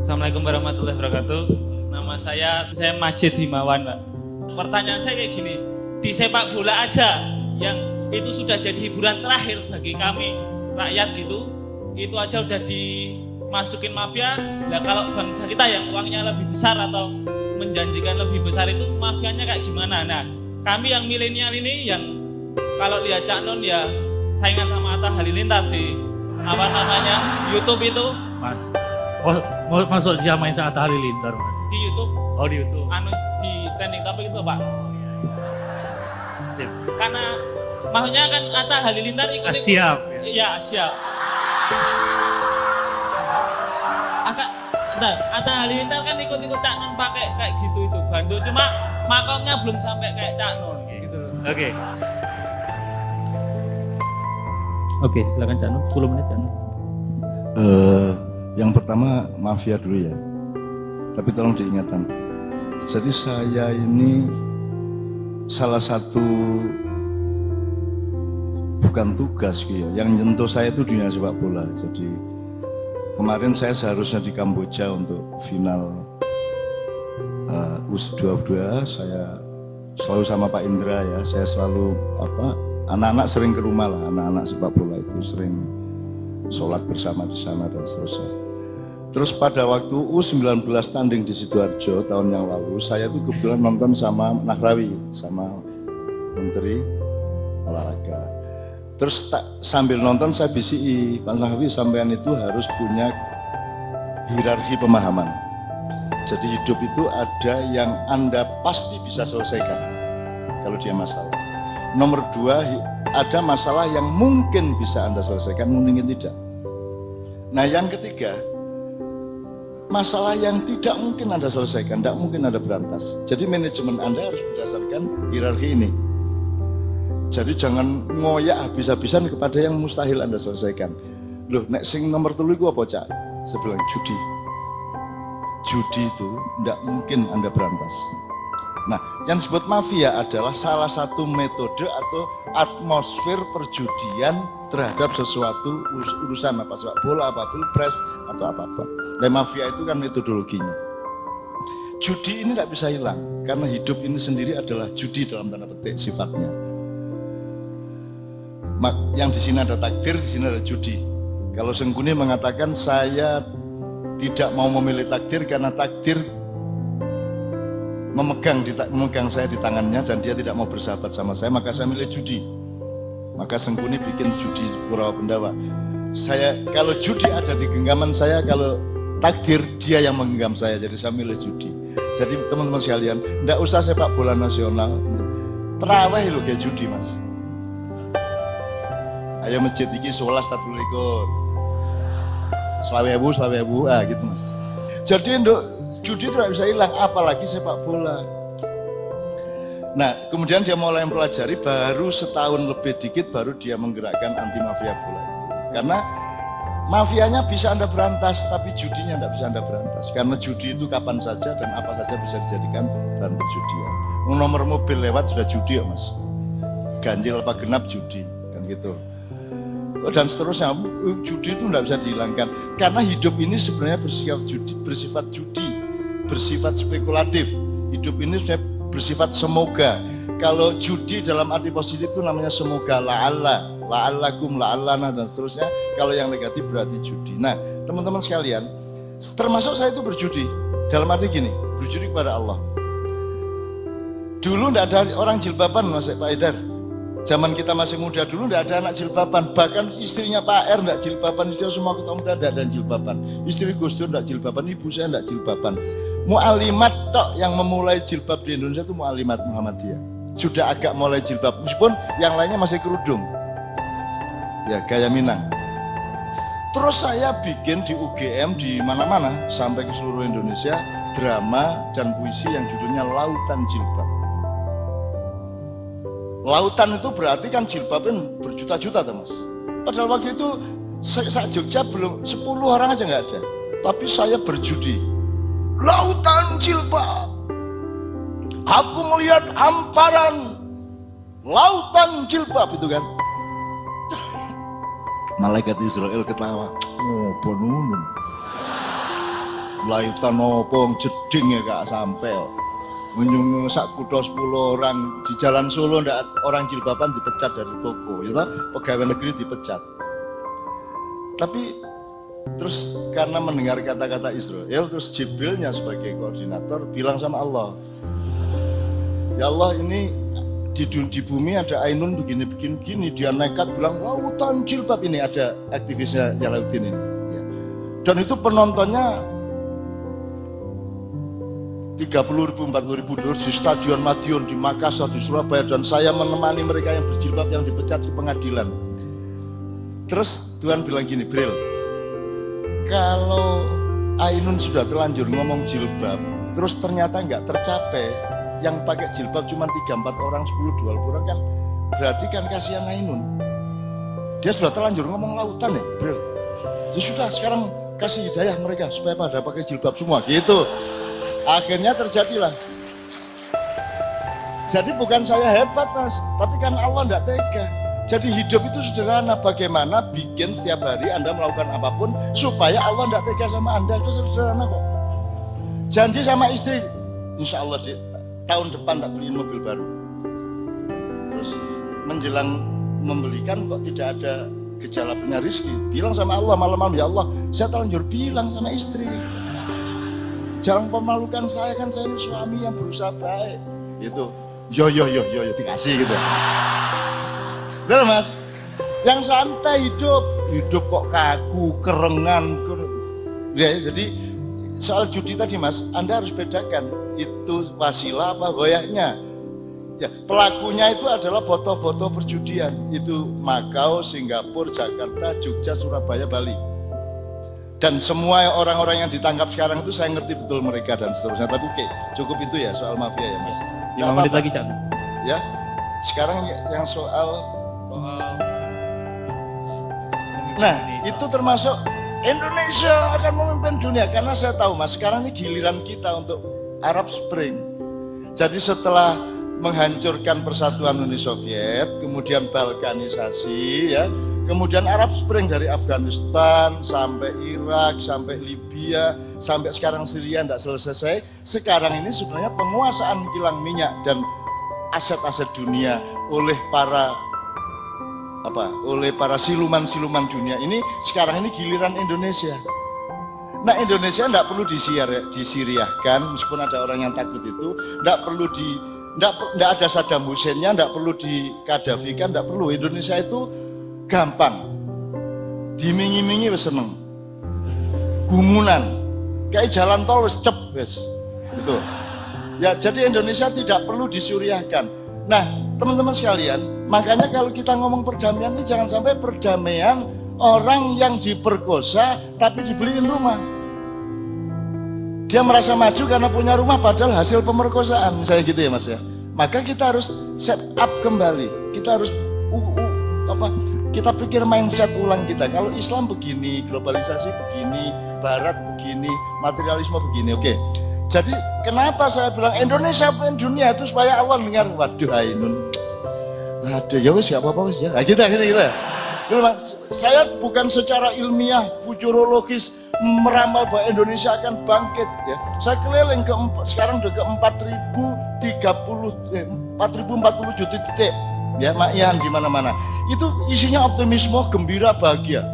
Assalamualaikum warahmatullahi wabarakatuh. Nama saya Majid Himawan, Pak. Pertanyaan saya kayak gini, di sepak bola aja yang itu sudah jadi hiburan terakhir bagi kami rakyat gitu, itu aja udah dimasukin mafia. Nah kalau bangsa kita yang uangnya lebih besar atau menjanjikan lebih besar itu mafianya kayak gimana? Nah kami yang milenial ini yang kalau lihat Cak Nun ya saingan sama Atta Halilintar di YouTube itu. Mas, mau masuk dia main saat Atta Halilintar Mas? Di YouTube. Oh di YouTube. Di trending topik itu Pak. Sip. Karena maksudnya kan Atta Halilintar ikut. Siap. Iya siap. Atta Halilintar kan ikut-ikut Cak Nun pakai kayak gitu itu bando, cuma makomnya belum sampai kayak Cak Nun gitu. Oke, silakan Cak Nun, 10 menit Cak Nun. Yang pertama mafia dulu ya. Tapi tolong diingatkan. Jadi saya ini salah satu bukan tugas gitu ya. Yang nyentuh saya itu dunia sepak bola. Jadi kemarin saya seharusnya di Kamboja untuk final U22. Saya selalu sama Pak Indra ya. Saya selalu anak-anak sering ke rumah lah. Anak-anak sepak bola itu sering sholat bersama di sana dan seterusnya. Terus pada waktu U19 tanding di Sidoarjo tahun yang lalu, saya tuh kebetulan nonton sama Nahrawi, sama Menteri Olahraga. Terus sambil nonton saya BCI, Pak Nahrawi sampean itu harus punya hierarki pemahaman. Jadi hidup itu ada yang Anda pasti bisa selesaikan kalau dia masalah. Nomor 2, ada masalah yang mungkin bisa Anda selesaikan, mungkin tidak. Nah yang ketiga, masalah yang tidak mungkin Anda selesaikan, tidak mungkin Anda berantas. Jadi manajemen Anda harus berdasarkan hierarki ini. Jadi jangan ngoyak habis-habisan kepada yang mustahil Anda selesaikan. Loh, nek sing nomor 3 itu apa Cak? Saya bilang judi. Judi itu tidak mungkin Anda berantas. Nah, yang disebut mafia adalah salah satu metode atau atmosfer perjudian terhadap sesuatu urusan apa sepak bola, apa pilpres atau apa-apa. Dan mafia itu kan metodologinya. Judi ini tidak bisa hilang karena hidup ini sendiri adalah judi dalam tanda petik sifatnya. Yang di sini ada takdir, di sini ada judi. Kalau Sengkuni mengatakan saya tidak mau memilih takdir karena takdir memegang saya di tangannya dan dia tidak mau bersahabat sama saya, maka saya milih judi. Maka Sengkuni bikin judi Kurawa Pendawa. Kalau judi ada di genggaman saya, kalau takdir dia yang menggenggam saya, jadi saya milih judi. Jadi teman-teman sekalian, tidak usah sepak bola nasional, terawih loh kayak judi Mas. Ayo masjid iki 11 tatulikur, selawewu gitu Mas. Jadi judi tidak bisa hilang, apalagi sepak bola. Nah, kemudian dia mulai mempelajari, baru setahun lebih dikit baru dia menggerakkan anti mafia bola itu. Karena mafianya bisa Anda berantas, tapi judinya tidak bisa Anda berantas. Karena judi itu kapan saja dan apa saja bisa dijadikan bahan perjudian. Nomor mobil lewat sudah judi ya Mas. Ganjil apa genap judi, kan gitu. Dan seterusnya, judi itu tidak bisa dihilangkan. Karena hidup ini sebenarnya bersifat judi, bersifat spekulatif. Hidup ini bersifat semoga. Kalau judi dalam arti positif itu namanya semoga, la'allakum, la'allana dan seterusnya. Kalau yang negatif berarti judi. Nah, teman-teman sekalian, termasuk saya itu berjudi. Dalam arti gini, berjudi kepada Allah. Dulu tidak ada orang jilbaban Mas Pak Haidar. Zaman kita masih muda dulu tidak ada anak jilbaban. Bahkan istrinya Pak R tidak jilbaban, istrinya semua ketua umum tidak ada jilbaban. Istri Gus Dur tidak jilbaban, ibu saya tidak jilbaban. Mu'alimat tok yang memulai jilbab di Indonesia itu Mu'alimat Muhammadiyah. Sudah agak mulai jilbab, meskipun yang lainnya masih kerudung. Ya, gaya Minang. Terus saya bikin di UGM di mana-mana sampai ke seluruh Indonesia drama dan puisi yang judulnya Lautan Jilbab. Lautan itu berarti kan jilbabnya berjuta-juta Mas. Padahal waktu itu saat Jogja belum 10 orang aja nggak ada. Tapi saya berjudi. Lautan jilbab. Aku melihat hamparan lautan jilbab itu kan. Malaikat Israel ketawa. Oh, penunun. Melaitan opo jeding ya gak sampai. Menyung sak kutho 10 orang di Jalan Solo ndak orang jilbaban dipecat dari toko, ya toh? Pegawai negeri dipecat. Tapi terus karena mendengar kata-kata Israel, terus Jibrilnya sebagai koordinator bilang sama Allah, ya Allah ini di bumi ada Ainun begini, dia nekat bilang lautan jilbab, ini ada aktivisnya Jalaluddin ini. Ya. Dan itu penontonnya 30.000, 40.000 di Stadion Madiun, di Makassar, di Surabaya, dan saya menemani mereka yang berjilbab yang dipecat di pengadilan. Terus Tuhan bilang gini, Bril, kalau Ainun sudah terlanjur ngomong jilbab, terus ternyata nggak tercapai, yang pakai jilbab cuma 3-4 orang, 10-20 orang kan, berarti kan kasihan Ainun. Dia sudah terlanjur ngomong lautan ya, Bril. Ya sudah, sekarang kasih hidayah mereka supaya pada pakai jilbab semua, gitu. Akhirnya terjadilah. Jadi bukan saya hebat mas, tapi kan Allah tidak tega. Jadi hidup itu sederhana, bagaimana bikin setiap hari Anda melakukan apapun supaya Allah tidak tega sama Anda, itu sederhana kok. Janji sama istri, insya Allah di tahun depan tak beliin mobil baru. Terus menjelang membelikan kok tidak ada gejala punya rezeki, bilang sama Allah malam-malam, ya Allah saya terlanjur bilang sama istri, jangan pemalukan saya, kan saya ini suami yang berusaha baik. Gitu. Yo dikasih gitu. Betul mas? Yang santai hidup kok kaku, kerengan. Ya, jadi soal judi tadi mas, Anda harus bedakan itu wasilah apa goyahnya. Ya, pelakunya itu adalah foto-foto perjudian. Itu Makau, Singapura, Jakarta, Jogja, Surabaya, Bali. Dan semua orang-orang yang ditangkap sekarang itu saya ngerti betul mereka dan seterusnya. Tapi oke, cukup itu ya soal mafia ya mas. 5 menit lagi Cak. Ya, sekarang yang soal nah itu termasuk Indonesia akan memimpin dunia. Karena saya tahu mas, sekarang ini giliran kita untuk Arab Spring. Jadi setelah menghancurkan persatuan Uni Soviet, kemudian balkanisasi ya, kemudian Arab Spring dari Afghanistan sampai Irak, sampai Libya, sampai sekarang Syria tidak selesai. Sekarang ini sebenarnya penguasaan kilang minyak dan aset-aset dunia oleh para siluman-siluman dunia ini. Sekarang ini giliran Indonesia. Nah Indonesia tidak perlu disiriahkan, meskipun ada orang yang takut itu, tidak ada Saddam Hussein-nya, tidak perlu dikadafikan, tidak perlu. Indonesia itu gampang, dimingi-mingi wis seneng, gumunan, kayak jalan tol wis cep wis, gitu. Ya jadi Indonesia tidak perlu disuriahkan. Nah teman-teman sekalian, makanya kalau kita ngomong perdamaian ini jangan sampai perdamaian orang yang diperkosa tapi dibeliin rumah. Dia merasa maju karena punya rumah padahal hasil pemerkosaan, misalnya gitu ya mas ya. Maka kita harus set up kembali, kita harus kita pikir mindset ulang kita. Kalau Islam begini, globalisasi begini, Barat begini, materialisme begini. Oke. Jadi kenapa saya bilang Indonesia pemimpin dunia itu supaya Allah dengar. Waduh Ainun, aduh ya wis gak apa-apa wis ya. Nah, kita. Saya bukan secara ilmiah, futurologis meramal bahwa Indonesia akan bangkit. Ya. Saya keliling sekarang udah ke 4.040 juta titik. Ya makian di mana-mana. Itu isinya optimisme, gembira, bahagia.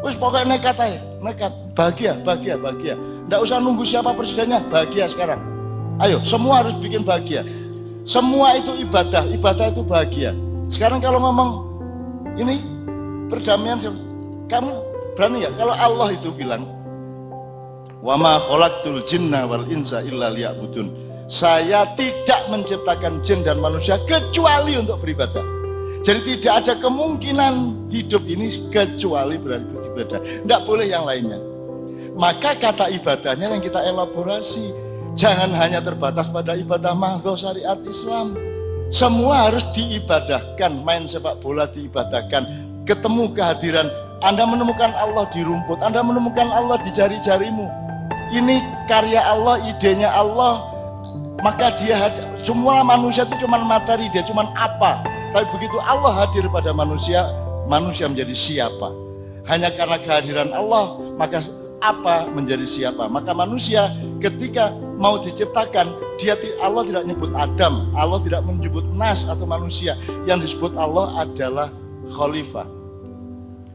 Wis pokoknya nekat aja, nekat, bahagia. Nggak usah nunggu siapa presidennya, bahagia sekarang. Ayo, semua harus bikin bahagia. Semua itu ibadah itu bahagia. Sekarang kalau ngomong ini perdamaian, kamu berani ya? Kalau Allah itu bilang, wa ma khalaqtul jinna wal insa illa liya'budun. Saya tidak menciptakan jin dan manusia kecuali untuk beribadah. Jadi tidak ada kemungkinan hidup ini kecuali beribadah. Tidak boleh yang lainnya. Maka kata ibadahnya yang kita elaborasi. Jangan hanya terbatas pada ibadah mahdhah syariat Islam. Semua harus diibadahkan. Main sepak bola diibadahkan. Ketemu kehadiran. Anda menemukan Allah di rumput. Anda menemukan Allah di jari-jarimu. Ini karya Allah, idenya Allah. Maka semua manusia itu cuma materi, dia cuma apa. Tapi begitu Allah hadir pada manusia, manusia menjadi siapa. Hanya karena kehadiran Allah, maka apa, menjadi siapa. Maka manusia ketika mau diciptakan, Allah tidak menyebut Adam, Allah tidak menyebut nas atau manusia. Yang disebut Allah adalah khalifah.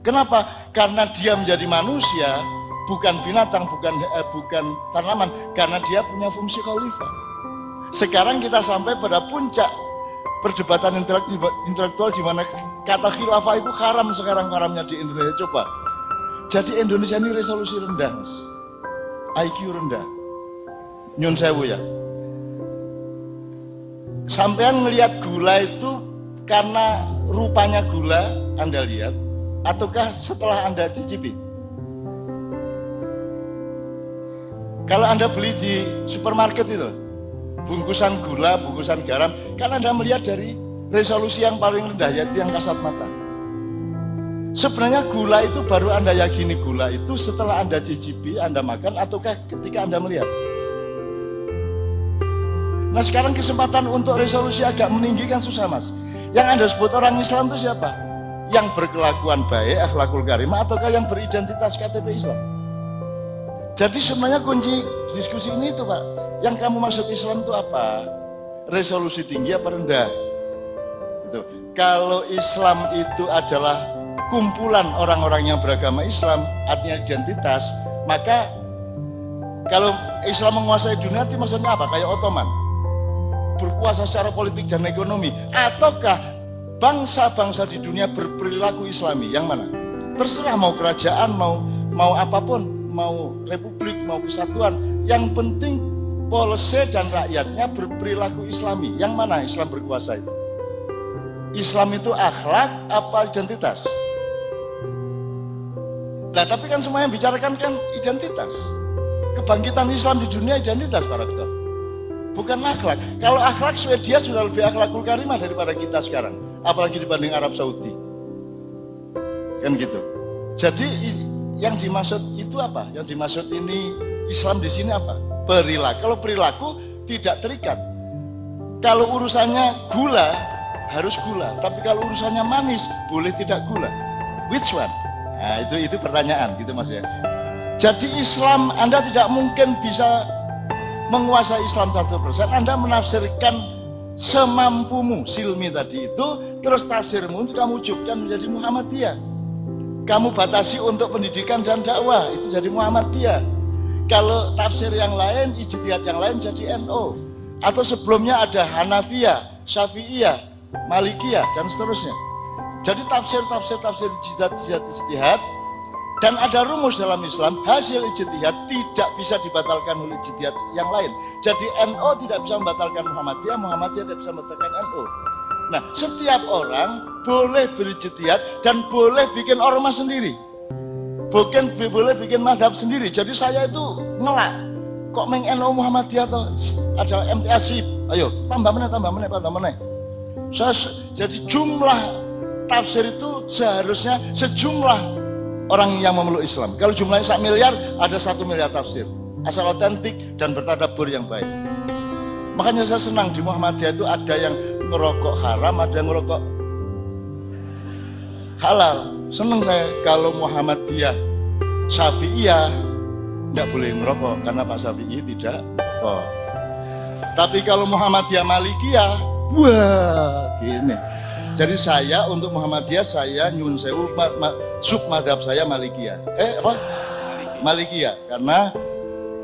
Kenapa? Karena dia menjadi manusia, bukan binatang, bukan tanaman, karena dia punya fungsi khalifah. Sekarang kita sampai pada puncak perdebatan intelektual di mana kata khilafah itu haram sekarang, haramnya di Indonesia. Coba. Jadi Indonesia ini resolusi rendah, Mas. IQ rendah. Nyun sewu ya. Sampean melihat gula itu karena rupanya gula Anda lihat, ataukah setelah Anda cicipi? Kalau Anda beli di supermarket itu, bungkusan gula, bungkusan garam, kan Anda melihat dari resolusi yang paling rendah, yaitu yang kasat mata. Sebenarnya gula itu baru Anda yakini gula itu setelah Anda cicipi, Anda makan, ataukah ketika Anda melihat? Nah sekarang kesempatan untuk resolusi agak meninggi kan susah, Mas. Yang Anda sebut orang Islam itu siapa? Yang berkelakuan baik, akhlakul karimah, ataukah yang beridentitas KTP Islam? Jadi sebenarnya kunci diskusi ini itu, Pak. Yang kamu maksud Islam itu apa? Resolusi tinggi apa rendah? Itu. Kalau Islam itu adalah kumpulan orang-orang yang beragama Islam, artinya identitas, maka kalau Islam menguasai dunia itu maksudnya apa? Kayak Ottoman, berkuasa secara politik dan ekonomi, ataukah bangsa-bangsa di dunia berperilaku Islami? Yang mana? Terserah mau kerajaan, mau apapun, mau republik, mau kesatuan, yang penting polisi dan rakyatnya berperilaku Islami. Yang mana Islam berkuasa itu? Islam itu akhlak apa identitas? Nah tapi kan semua yang bicarakan kan identitas. Kebangkitan Islam di dunia identitas para dokter, bukan akhlak. Kalau akhlak Swedia sudah lebih akhlakul karimah daripada kita sekarang, apalagi dibanding Arab Saudi. Kan gitu. Jadi yang dimaksud itu apa? Yang dimaksud ini Islam di sini apa? Perilaku. Kalau perilaku tidak terikat. Kalau urusannya gula harus gula, tapi kalau urusannya manis boleh tidak gula. Which one? Nah, itu pertanyaan gitu Mas ya. Jadi Islam Anda tidak mungkin bisa menguasai Islam 100%. Anda menafsirkan semampumu, silmi tadi itu, terus tafsirmu itu kamu wujudkan menjadi Muhammadiyah. Kamu batasi untuk pendidikan dan dakwah, itu jadi Muhammadiyah. Kalau tafsir yang lain, ijtihad yang lain jadi NO. Atau sebelumnya ada Hanafiyah, Syafi'iyah, Malikiyah dan seterusnya. Jadi tafsir ijtihad dan ada rumus dalam Islam, hasil ijtihad tidak bisa dibatalkan oleh ijtihad yang lain. Jadi NO tidak bisa membatalkan Muhammadiyah, Muhammadiyah tidak bisa membatalkan NO. Nah, setiap orang boleh berijtihad dan boleh bikin ormas sendiri. Boleh bikin madhab sendiri. Jadi saya itu ngelak. Kok meng NO Muhammadiyah atau ada MTS, ayo tambah meneh. Jadi jumlah tafsir itu seharusnya sejumlah orang yang memeluk Islam. Kalau jumlahnya 1 miliar, ada 1 miliar tafsir. Asal otentik dan bertadabbur yang baik. Makanya saya senang di Muhammadiyah itu ada yang ngerokok haram, ada yang ngerokok halal. Senang saya kalau Muhammadiyah Syafi'iyah tidak boleh ngerokok karena Pak Syafi'i tidak rokok. Tapi kalau Muhammadiyah Malikiyah, wah gini. Jadi saya untuk Muhammadiyah saya nyun sewu sub madhab saya Malikiyah. Malikiyah karena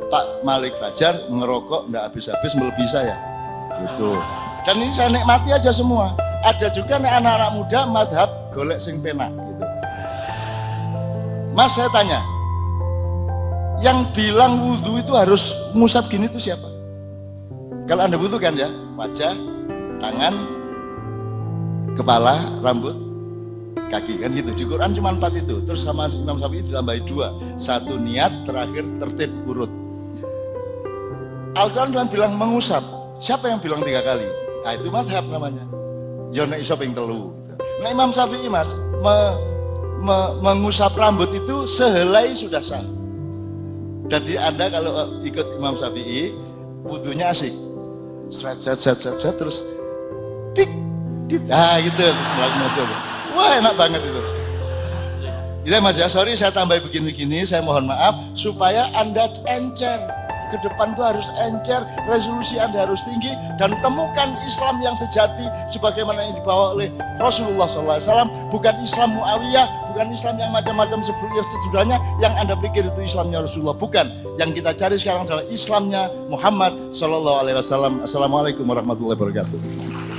Pak Malik Fajar ngerokok tidak habis-habis melebihi saya. Gitu. Dan ini saya nikmati aja semua. Ada juga nih anak-anak muda madhab golek sing penak gitu. Mas saya tanya, yang bilang wudhu itu harus ngusap gini itu siapa? Kalau Anda butuhkan ya, wajah, tangan, kepala, rambut, kaki kan gitu. Di Quran cuma 4 itu. Terus sama Imam Syafi'i ditambahi 2. 1 niat, terakhir tertib urut. Al-Quran cuma bilang mengusap. Siapa yang bilang 3 kali? Nah itu madhab namanya. Jona isop yang telu. Nah Imam Syafi'i mas mengusap rambut itu sehelai sudah sah. Jadi Anda kalau ikut Imam Syafi'i wudhunya asik. Set terus tik. Nah gitu. Wah enak banget itu. Gitu Mas ya, sorry saya tambah begini-begini, saya mohon maaf supaya Anda encer. Ke depan itu harus encer, resolusi Anda harus tinggi dan temukan Islam yang sejati sebagaimana yang dibawa oleh Rasulullah SAW, bukan Islam Muawiyah, bukan Islam yang macam-macam sejudulnya yang Anda pikir itu Islamnya Rasulullah, bukan. Yang kita cari sekarang adalah Islamnya Muhammad SAW. Assalamualaikum warahmatullahi wabarakatuh.